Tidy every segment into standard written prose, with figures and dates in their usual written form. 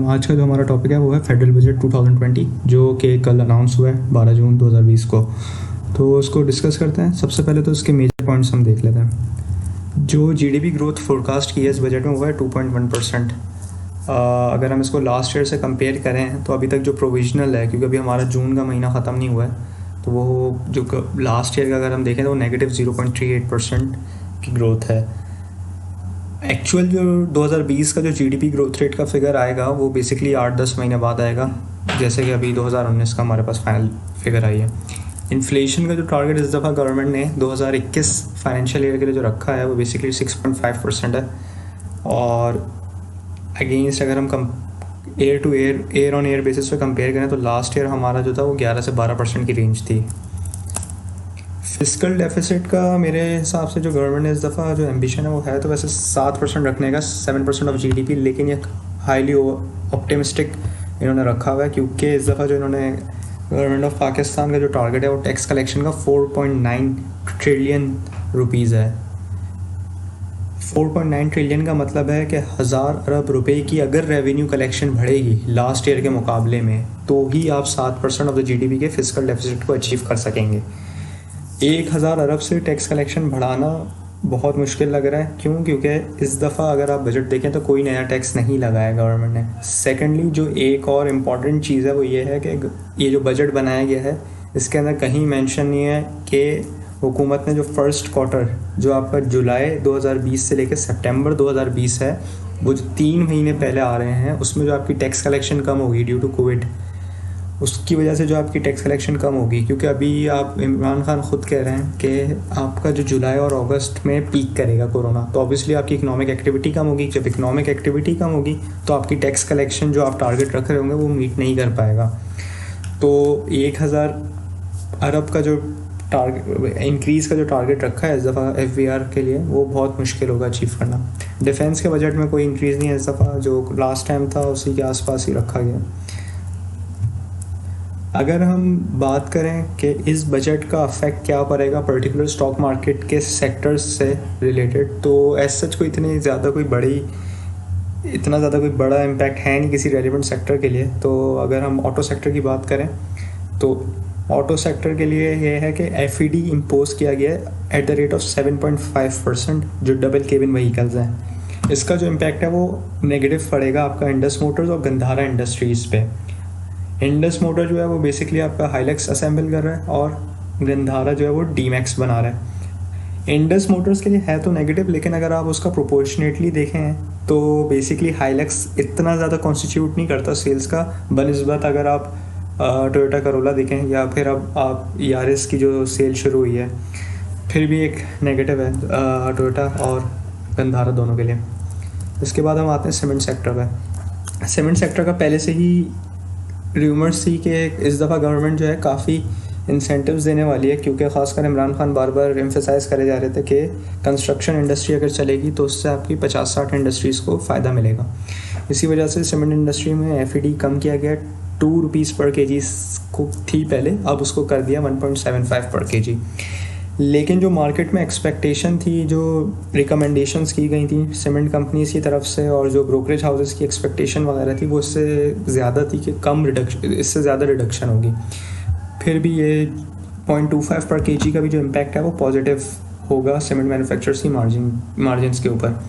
आज का जो हमारा टॉपिक है वो है फेडरल बजट 2020 जो कि कल अनाउंस हुआ है 12 जून 2020 को। तो उसको डिस्कस करते हैं। सबसे पहले तो इसके मेजर पॉइंट्स हम देख लेते हैं। जो जीडीपी ग्रोथ फोरकास्ट की है इस बजट में वो है 2.1%। अगर हम इसको लास्ट ईयर से कंपेयर करें तो अभी तक जो प्रोविजनल है, क्योंकि अभी हमारा जून का महीना ख़त्म नहीं हुआ है, तो वो जो लास्ट ईयर का अगर हम देखें तो वो नेगेटिव 0.38% की ग्रोथ है। एक्चुअल जो 2020 का जो जीडीपी ग्रोथ रेट का फिगर आएगा वो बेसिकली 8-10 महीने बाद आएगा, जैसे कि अभी 2019 का हमारे पास फाइनल फिगर आई है। इन्फ्लेशन का जो टारगेट इस दफ़ा गवर्नमेंट ने 2021 फाइनेंशियल ईयर के लिए जो रखा है वो बेसिकली 6.5% है। और अगेंस्ट अगर हम ईयर ऑन ईयर बेसिस पे कंपेयर करें तो लास्ट ईयर हमारा जो था वो 11 से 12% की रेंज थी। फिस्कल डेफिसिट का मेरे हिसाब से जो गवर्नमेंट ने इस दफ़ा जो एम्बिशन है वो है तो वैसे 7% रखने का, 7% ऑफ जीडीपी, लेकिन ये हाईली ऑप्टिमिस्टिक इन्होंने रखा हुआ है, क्योंकि इस दफ़ा जो इन्होंने गवर्नमेंट ऑफ पाकिस्तान का जो टारगेट है वो टैक्स कलेक्शन का 4.9 ट्रिलियन रुपीज़ है। 4.9 ट्रिलियन का मतलब है कि 1000 अरब रुपए की अगर रेवेन्यू कलेक्शन बढ़ेगी लास्ट ईयर के मुकाबले में तो ही आप 7% ऑफ द जीडीपी के फिस्कल डेफिसिट को अचीव कर सकेंगे। 1000 अरब से टैक्स कलेक्शन बढ़ाना बहुत मुश्किल लग रहा है। क्यों? क्योंकि इस दफ़ा अगर आप बजट देखें तो कोई नया टैक्स नहीं लगाया गवर्नमेंट ने। सेकेंडली जो एक और इम्पॉर्टेंट चीज़ है वो ये है कि ये जो बजट बनाया गया है इसके अंदर कहीं मेंशन नहीं है कि हुकूमत ने जो फर्स्ट क्वार्टर जो आपका जुलाई 2020 से लेकर सितंबर 2020 है, वो जो 3 महीने पहले आ रहे हैं, उसमें जो आपकी टैक्स कलेक्शन कम होगी ड्यू टू कोविड, उसकी वजह से जो आपकी टैक्स कलेक्शन कम होगी। क्योंकि अभी आप इमरान खान खुद कह रहे हैं कि आपका जो जुलाई और अगस्त में पीक करेगा कोरोना, तो ऑब्वियसली आपकी इकोनॉमिक एक्टिविटी कम होगी। जब इकोनॉमिक एक्टिविटी कम होगी तो आपकी टैक्स कलेक्शन जो आप टारगेट रख रहे होंगे वो मीट नहीं कर पाएगा। तो 1000 अरब का जो टारगेट इंक्रीज़ का जो टारगेट रखा है इस दफ़ा एफबीआर के लिए वो बहुत मुश्किल होगा अचीव करना। डिफेंस के बजट में कोई इंक्रीज़ नहीं है इस दफ़ा, जो लास्ट टाइम था उसी के आसपास ही रखा गया। अगर हम बात करें कि इस बजट का अफेक्ट क्या पड़ेगा पर्टिकुलर स्टॉक मार्केट के सेक्टर्स से रिलेटेड, तो एज सच कोई इतनी ज़्यादा कोई बड़ा इम्पैक्ट है नहीं किसी रेलिवेंट सेक्टर के लिए। तो अगर हम ऑटो सेक्टर की बात करें तो ऑटो सेक्टर के लिए ये है कि एफईडी इम्पोज किया गया है एट द रेट ऑफ 7.5% जो डबल केबिन व्हीकल्स हैं। इसका जो इम्पैक्ट है वो नेगेटिव पड़ेगा आपका इंडस मोटर्स और गंधारा इंडस्ट्रीज़ पे। इंडस मोटर जो है वो बेसिकली आपका हाइलक्स असेंबल कर रहा है और गंधारा जो है वो डीमैक्स बना रहा है। इंडस मोटर्स के लिए है तो नेगेटिव, लेकिन अगर आप उसका प्रोपोर्शनेटली देखें तो बेसिकली हाइलक्स इतना ज़्यादा कॉन्स्टिट्यूट नहीं करता सेल्स का बनिस्बत अगर आप टोयोटा करोला देखें या फिर अब आप यारिस की जो सेल शुरू हुई है, फिर भी एक नेगेटिव है टोयोटा और गंधारा दोनों के लिए। इसके बाद हम आते हैं सीमेंट सेक्टर पर। सीमेंट सेक्टर का पहले से ही रूमर्स थी कि इस दफ़ा गवर्नमेंट जो है काफ़ी इंसेंटिव्स देने वाली है, क्योंकि ख़ासकर इमरान खान बार बार एम्फेसाइज़ करे जा रहे थे कि कंस्ट्रक्शन इंडस्ट्री अगर चलेगी तो उससे आपकी 50-60 इंडस्ट्रीज़ को फ़ायदा मिलेगा। इसी वजह से सीमेंट इंडस्ट्री में एफईडी कम किया गया। 2 रुपीज़ पर केजी को थी पहले, अब उसको कर दिया 1.75 पर केजी। लेकिन जो मार्केट में एक्सपेक्टेशन थी, जो रिकमेंडेशंस की गई थी सीमेंट कंपनीज़ की तरफ से और जो ब्रोकरेज हाउसेस की एक्सपेक्टेशन वगैरह थी वो इससे ज़्यादा थी कि इससे ज़्यादा रिडक्शन होगी। फिर भी ये 0.25 पर केजी का भी जो इम्पैक्ट है वो पॉजिटिव होगा सीमेंट मैन्युफैक्चरर्स की मार्जिनस के ऊपर।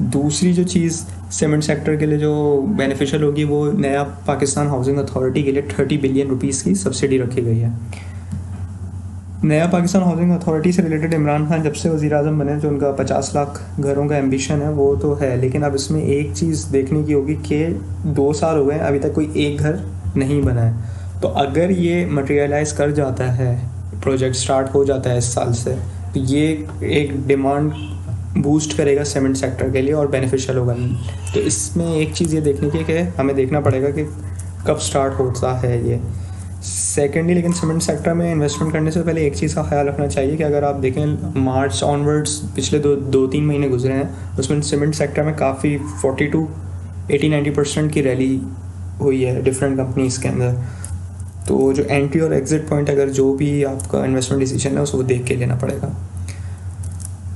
दूसरी जो चीज़ सीमेंट सेक्टर के लिए जो बेनिफिशियल होगी वो नया पाकिस्तान हाउसिंग अथॉरिटी के लिए 30 बिलियन रुपीज़ की सब्सिडी रखी गई है। नया पाकिस्तान हाउसिंग अथॉरिटी से रिलेटेड इमरान खान जब से वज़ीर आज़म बने, जो उनका 50 लाख घरों का एम्बिशन है वो तो है, लेकिन अब इसमें एक चीज़ देखने की होगी कि 2 साल हो गए अभी तक कोई एक घर नहीं बना है। तो अगर ये मटेरियलाइज़ कर जाता है, प्रोजेक्ट स्टार्ट हो जाता है इस साल से, तो ये एक डिमांड बूस्ट करेगा सीमेंट सेक्टर के लिए और बेनिफिशियल होगा। तो इसमें एक चीज़ ये देखने की है कि हमें देखना पड़ेगा कि कब स्टार्ट होता है ये। सेकेंडली, लेकिन सीमेंट सेक्टर में इन्वेस्टमेंट करने से पहले एक चीज़ का ख्याल रखना चाहिए कि अगर आप देखें मार्च ऑनवर्ड्स पिछले 2-3 महीने गुजरे हैं, उसमें सीमेंट सेक्टर में काफ़ी 40-80-90% की रैली हुई है डिफरेंट कंपनीज़ के अंदर। तो जो एंट्री और एग्जिट पॉइंट अगर जो भी आपका इन्वेस्टमेंट डिसीजन है उसको देख के लेना पड़ेगा।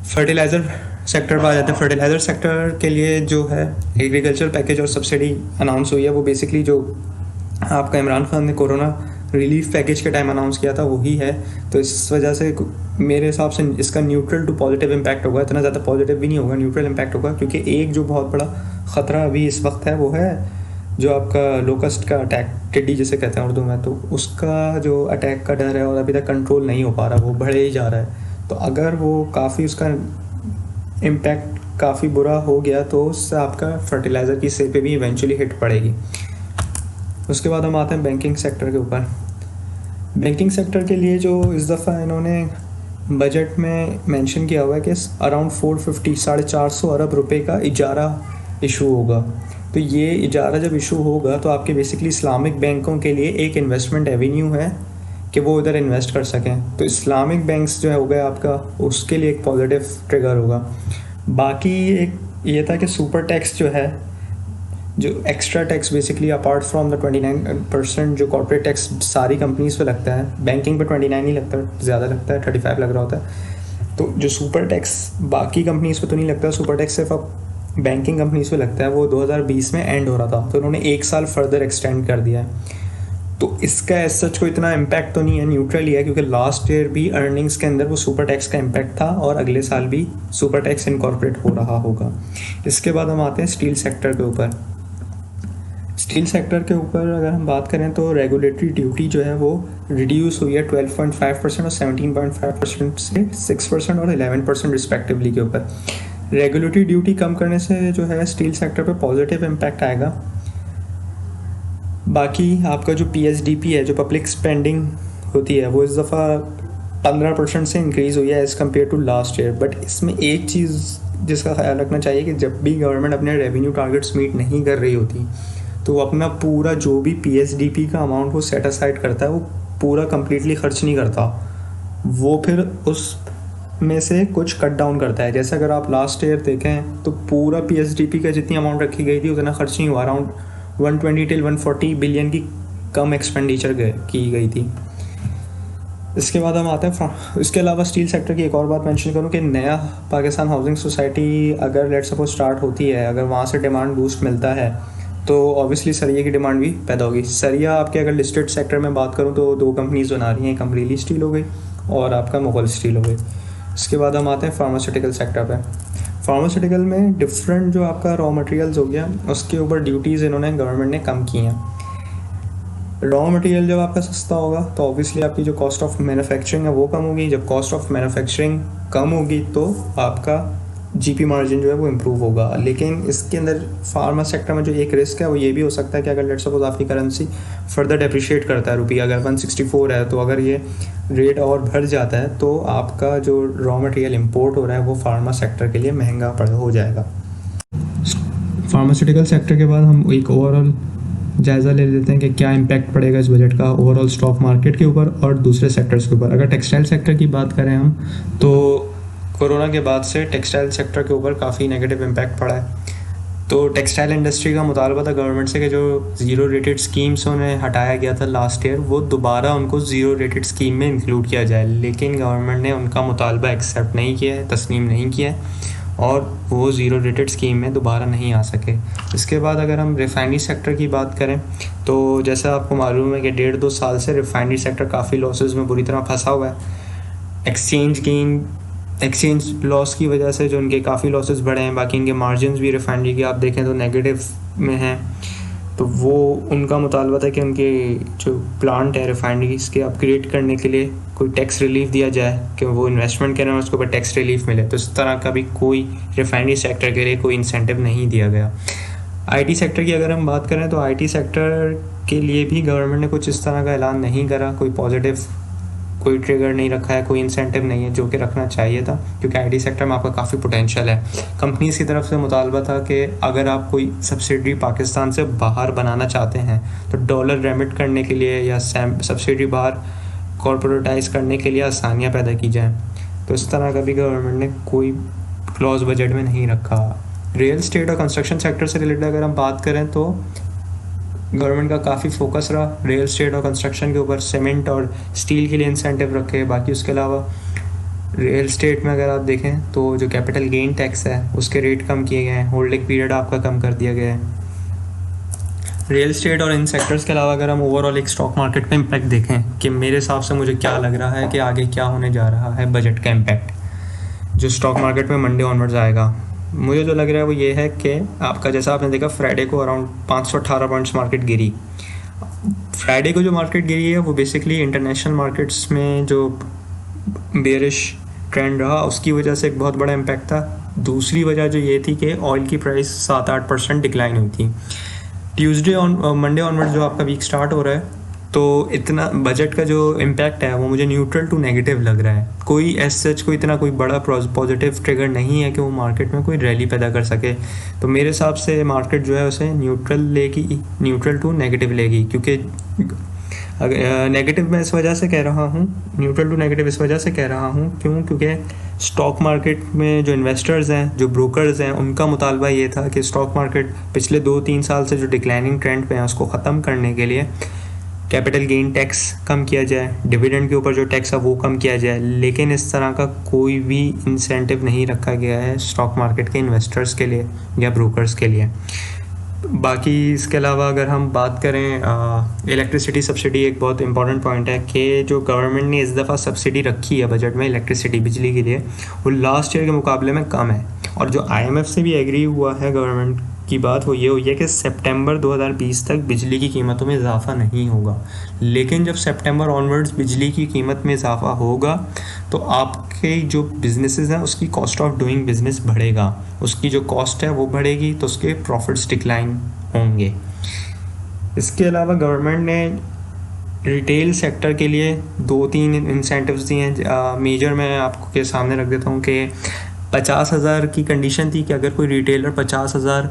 फर्टिलाइज़र सेक्टर पर आ जाते हैं। फर्टिलाइज़र सेक्टर के लिए जो है एग्रीकल्चर पैकेज और सब्सिडी अनाउंस हुई है, वो बेसिकली जो आपका इमरान खान ने कोरोना रिलीफ पैकेज के टाइम अनाउंस किया था वही है। तो इस वजह से मेरे हिसाब से इसका न्यूट्रल टू पॉजिटिव इम्पैक्ट होगा, इतना ज़्यादा पॉजिटिव भी नहीं होगा, न्यूट्रल इम्पैक्ट होगा। क्योंकि एक जो बहुत बड़ा ख़तरा अभी इस वक्त है वो है जो आपका लोकस्ट का अटैक, टिड्डी जिसे कहते हैं उर्दू में, तो उसका जो अटैक का डर है और अभी तक कंट्रोल नहीं हो पा रहा, वो बढ़े ही जा रहा है। तो अगर वो काफ़ी उसका इम्पैक्ट काफ़ी बुरा हो गया तो उससे आपका फर्टिलाइज़र की सेल पे भी इवेंचुअली हिट पड़ेगी। उसके बाद हम आते हैं बैंकिंग सेक्टर के ऊपर। बैंकिंग सेक्टर के लिए जो इस दफ़ा इन्होंने बजट में मेंशन किया हुआ है कि अराउंड 450 अरब रुपए का इजारा इशू होगा। तो ये इजारा जब इशू होगा तो आपके बेसिकली इस्लामिक बैंकों के लिए एक इन्वेस्टमेंट एवेन्यू है कि वो इधर इन्वेस्ट कर सकें। तो इस्लामिक बैंक्स जो है हो गया आपका, उसके लिए एक पॉजिटिव ट्रिगर होगा। बाकी एक ये था कि सुपर टैक्स जो है, जो extra tax basically apart from the 29% जो कॉर्पोरेट टैक्स सारी कंपनीज पे लगता है, बैंकिंग पे 29 ही लगता है, ज़्यादा लगता है, 35 लग रहा होता है। तो जो सुपर टैक्स बाकी कंपनीज पे तो नहीं लगता, सुपर टैक्स सिर्फ अब बैंकिंग कंपनीज पे लगता है। वो 2020 में एंड हो रहा था, तो उन्होंने 1 साल फर्दर एक्सटेंड कर दिया है। तो इसका एज सच को इतना इम्पैक्ट तो नहीं है, न्यूट्रल ही है, क्योंकि लास्ट ईयर भी अर्निंग्स के अंदर वो सुपर टैक्स का इम्पैक्ट था और अगले साल भी सुपर टैक्स इनकॉर्पोरेट हो रहा होगा। इसके बाद हम आते हैं स्टील सेक्टर के ऊपर। स्टील सेक्टर के ऊपर अगर हम बात करें तो रेगुलेटरी ड्यूटी जो है वो रिड्यूस हुई है 12.5% और 17.5% से 6% और 11% रिस्पेक्टिवली के ऊपर। रेगुलेटरी ड्यूटी कम करने से जो है स्टील सेक्टर पे पॉजिटिव इम्पैक्ट आएगा। बाकी आपका जो PSDP है, जो पब्लिक स्पेंडिंग होती है, वो इस दफ़ा 15% से इंक्रीज़ हुई है as compare to last year. But इसमें एक चीज़ जिसका ख्याल रखना चाहिए कि जब भी गवर्नमेंट अपने रेवेन्यू टारगेट्स मीट नहीं कर रही होती तो वो अपना पूरा जो भी PSDP का अमाउंट वो सेट असाइड करता है वो पूरा कम्प्लीटली खर्च नहीं करता, वो फिर उस में से कुछ कट डाउन करता है। जैसे अगर आप लास्ट ईयर देखें तो पूरा PSDP का जितनी अमाउंट रखी गई थी उतना खर्च नहीं हुआ, अराउंड 120 till 140 बिलियन की कम एक्सपेंडिचर की गई थी। इसके बाद हम आते हैं इसके अलावा स्टील सेक्टर की एक और बात मेंशन करूं कि नया पाकिस्तान हाउसिंग सोसाइटी अगर लेट सपोज स्टार्ट होती है, अगर वहाँ से डिमांड बूस्ट मिलता है तो ऑब्वियसली सरिया की डिमांड भी पैदा होगी। सरिया आपके अगर लिस्टेड सेक्टर में बात करूं तो 2 कंपनीज बना रही हैं, एक अमरीली स्टील हो गई और आपका मुगल स्टील हो गई। इसके बाद हम आते हैं फार्मास्यूटिकल सेक्टर पे। फार्मास्यूटिकल में डिफरेंट जो आपका रॉ मटेरियल्स हो गया उसके ऊपर ड्यूटीज़ इन्होंने गवर्नमेंट ने कम की हैं। रॉ मटेरियल जब आपका सस्ता होगा तो ऑब्वियसली आपकी जो कॉस्ट ऑफ मैन्युफैक्चरिंग है वो कम होगी। जब कॉस्ट ऑफ मैन्युफैक्चरिंग कम होगी तो आपका GP मार्जिन जो है वो इम्प्रूव होगा। लेकिन इसके अंदर फार्मा सेक्टर में जो एक रिस्क है वो ये भी हो सकता है कि अगर लेट सपोज आपकी करेंसी फर्दर डेप्रिशिएट करता है, रुपया अगर 164 है तो अगर ये रेट और बढ़ जाता है तो आपका जो रॉ मटेरियल इंपोर्ट हो रहा है वो फार्मा सेक्टर के लिए महंगा हो जाएगा। फार्मास्यूटिकल सेक्टर के बाद हम एक ओवरऑल जायज़ा ले लेते हैं कि क्या इम्पैक्ट पड़ेगा इस बजट का ओवरऑल स्टॉक मार्केट के ऊपर और दूसरे सेक्टर्स के ऊपर। अगर टेक्सटाइल सेक्टर की बात करें हम तो कोरोना के बाद से टेक्सटाइल सेक्टर के ऊपर काफ़ी नेगेटिव इम्पैक्ट पड़ा है। तो टेक्सटाइल इंडस्ट्री का मुतालबा था गवर्नमेंट से कि जो ज़ीरो रेटेड स्कीम्स उन्हें हटाया गया था लास्ट ईयर वो दोबारा उनको ज़ीरो रेटेड स्कीम में इंक्लूड किया जाए, लेकिन गवर्नमेंट ने उनका मुतालबा एक्सेप्ट नहीं किया है, तस्लीम नहीं किया है और वो ज़ीरो रेटेड स्कीम में दोबारा नहीं आ सके। इसके बाद अगर हम रिफाइनरी सेक्टर की बात करें तो जैसा आपको मालूम है कि 1.5-2 साल से रिफाइनरी सेक्टर काफ़ी लॉसेस में बुरी तरह फंसा हुआ है। एक्सचेंज लॉस की वजह से जो उनके काफ़ी लॉसेस बढ़े हैं। बाकी इनके मार्जिन्स भी रिफाइनरी के आप देखें तो नेगेटिव में हैं। तो वो उनका मुतालबा था कि उनके जो प्लांट है रिफाइनरी इसके अपग्रेड करने के लिए कोई टैक्स रिलीफ दिया जाए कि वो इन्वेस्टमेंट करें और उसके ऊपर टैक्स रिलीफ मिले। तो इस तरह का भी कोई रिफाइनरी सेक्टर के लिए कोई इंसेंटिव नहीं दिया गया। IT सेक्टर की अगर हम बात करें तो IT सेक्टर के लिए भी गवर्नमेंट ने कुछ इस तरह का ऐलान नहीं करा, कोई पॉजिटिव कोई ट्रिगर नहीं रखा है, कोई इंसेंटिव नहीं है जो कि रखना चाहिए था, क्योंकि IT सेक्टर में आपका काफ़ी पोटेंशियल है। कंपनीज की तरफ से मुतालबा था कि अगर आप कोई सब्सिडी पाकिस्तान से बाहर बनाना चाहते हैं तो डॉलर रेमिट करने के लिए या सब्सिडी बाहर कॉर्पोरेटाइज करने के लिए आसानियाँ पैदा की जाएँ। तो इस तरह का भी गवर्नमेंट ने कोई क्लॉज बजट में नहीं रखा। रियल एस्टेट और कंस्ट्रक्शन सेक्टर से रिलेटेड अगर हम बात करें तो गवर्नमेंट का काफ़ी फोकस रहा रियल एस्टेट और कंस्ट्रक्शन के ऊपर। सीमेंट और स्टील के लिए इंसेंटिव रखे, बाकी उसके अलावा रियल स्टेट में अगर आप देखें तो जो कैपिटल गेन टैक्स है उसके रेट कम किए गए हैं, होल्डिंग पीरियड आपका कम कर दिया गया है। रियल स्टेट और इन सेक्टर्स के अलावा अगर हम ओवरऑल एक स्टॉक मार्केट पे इम्पैक्ट देखें कि मेरे हिसाब से मुझे क्या लग रहा है कि आगे क्या होने जा रहा है बजट का इम्पैक्ट जो स्टॉक मार्केट में मंडे ऑनवर्ड्स आएगा, मुझे जो लग रहा है वो ये है कि आपका जैसा आपने देखा फ्राइडे को अराउंड 518 पॉइंट्स मार्केट गिरी। फ्राइडे को जो मार्केट गिरी है वो बेसिकली इंटरनेशनल मार्केट्स में जो बेरिश ट्रेंड रहा उसकी वजह से एक बहुत बड़ा इम्पैक्ट था। दूसरी वजह जो ये थी कि ऑयल की प्राइस 7-8% डिक्लाइन हुई थी। ट्यूसडे ऑन मंडे ऑनवर्ड जो आपका वीक स्टार्ट हो रहा है तो इतना बजट का जो इम्पैक्ट है वो मुझे न्यूट्रल टू नेगेटिव लग रहा है। कोई एज सच कोई इतना कोई बड़ा पॉजिटिव ट्रिगर नहीं है कि वो मार्केट में कोई रैली पैदा कर सके। तो मेरे हिसाब से मार्केट जो है उसे न्यूट्रल लेगी, न्यूट्रल टू नेगेटिव लेगी। क्योंकि नेगेटिव मैं इस वजह से कह रहा हूँ, न्यूट्रल टू नेगेटिव इस वजह से कह रहा हूँ क्योंकि स्टॉक मार्केट में जो इन्वेस्टर्स हैं, जो ब्रोकर्स हैं, उनका मुतालबा ये था कि स्टॉक मार्केट पिछले 2-3 साल से जो डिक्लाइनिंग ट्रेंड पे है उसको ख़त्म करने के लिए कैपिटल गेन टैक्स कम किया जाए, डिविडेंड के ऊपर जो टैक्स है वो कम किया जाए। लेकिन इस तरह का कोई भी इंसेंटिव नहीं रखा गया है स्टॉक मार्केट के इन्वेस्टर्स के लिए या ब्रोकर्स के लिए। बाकी इसके अलावा अगर हम बात करें इलेक्ट्रिसिटी सब्सिडी, एक बहुत इंपॉर्टेंट पॉइंट है कि जो गवर्नमेंट ने इस दफ़ा सब्सिडी रखी है बजट में इलेक्ट्रिसिटी बिजली के लिए वो लास्ट ईयर के मुकाबले में कम है। और जो IMF से भी एग्री हुआ है गवर्नमेंट की बात वो ये हुई है कि सितंबर 2020 तक बिजली की कीमतों में इजाफा नहीं होगा। लेकिन जब सितंबर ऑनवर्ड्स बिजली की कीमत में इजाफा होगा तो आपके जो बिजनेसेस हैं उसकी कॉस्ट ऑफ डूइंग बिजनेस बढ़ेगा, उसकी जो कॉस्ट है वो बढ़ेगी तो उसके प्रॉफिट्स डिक्लाइन होंगे। इसके अलावा गवर्नमेंट ने रिटेल सेक्टर के लिए 2-3 इंसेंटिव्स दिए हैं। मेजर मैं आपको के सामने रख देता हूँ कि 50,000 की कंडीशन थी कि अगर कोई रिटेलर 50,000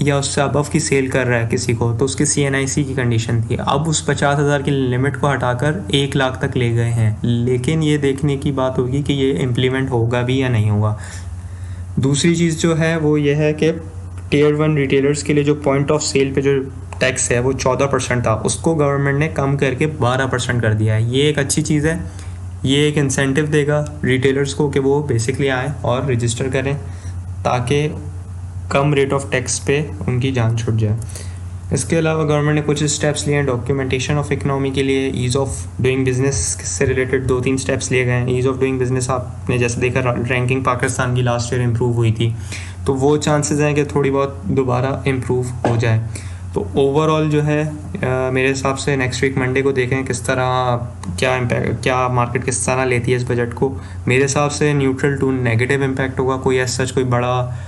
या उससे अबव की सेल कर रहा है किसी को तो उसकी CNIC की कंडीशन थी। अब उस 50,000 की लिमिट को हटाकर 1 लाख तक ले गए हैं। लेकिन ये देखने की बात होगी कि ये इम्प्लीमेंट होगा भी या नहीं होगा। दूसरी चीज़ जो है वो ये है कि Tier 1 रिटेलर्स के लिए जो पॉइंट ऑफ सेल पे जो टैक्स है वो 14% था, उसको गवर्नमेंट ने कम करके 12% कर दिया है। ये एक अच्छी चीज़ है, ये एक इंसेंटिव देगा रिटेलर्स को कि वो बेसिकली आएँ और रजिस्टर करें ताकि कम रेट ऑफ टैक्स पे उनकी जान छूट जाए। इसके अलावा गवर्नमेंट ने कुछ स्टेप्स लिए हैं डॉक्यूमेंटेशन ऑफ इकनॉमी के लिए। ईज़ ऑफ डूइंग बिजनेस से रिलेटेड 2-3 स्टेप्स लिए गए हैं। ईज़ ऑफ डूइंग बिजनेस आपने जैसे देखा रैंकिंग पाकिस्तान की लास्ट ईयर इम्प्रूव हुई थी तो वो चांसेस हैं कि थोड़ी बहुत दोबारा इम्प्रूव हो जाए। तो ओवरऑल जो है मेरे हिसाब से नेक्स्ट वीक मंडे को देखें किस तरह क्या इम्पैक्ट, क्या मार्केट किस तरह लेती है इस बजट को। मेरे हिसाब से न्यूट्रल टू नेगेटिव इम्पैक्ट होगा। कोई ऐसा सच कोई बड़ा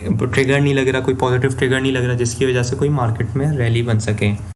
ट्रिगर नहीं लग रहा, कोई पॉजिटिव ट्रिगर नहीं लग रहा जिसकी वजह से कोई मार्केट में रैली बन सके।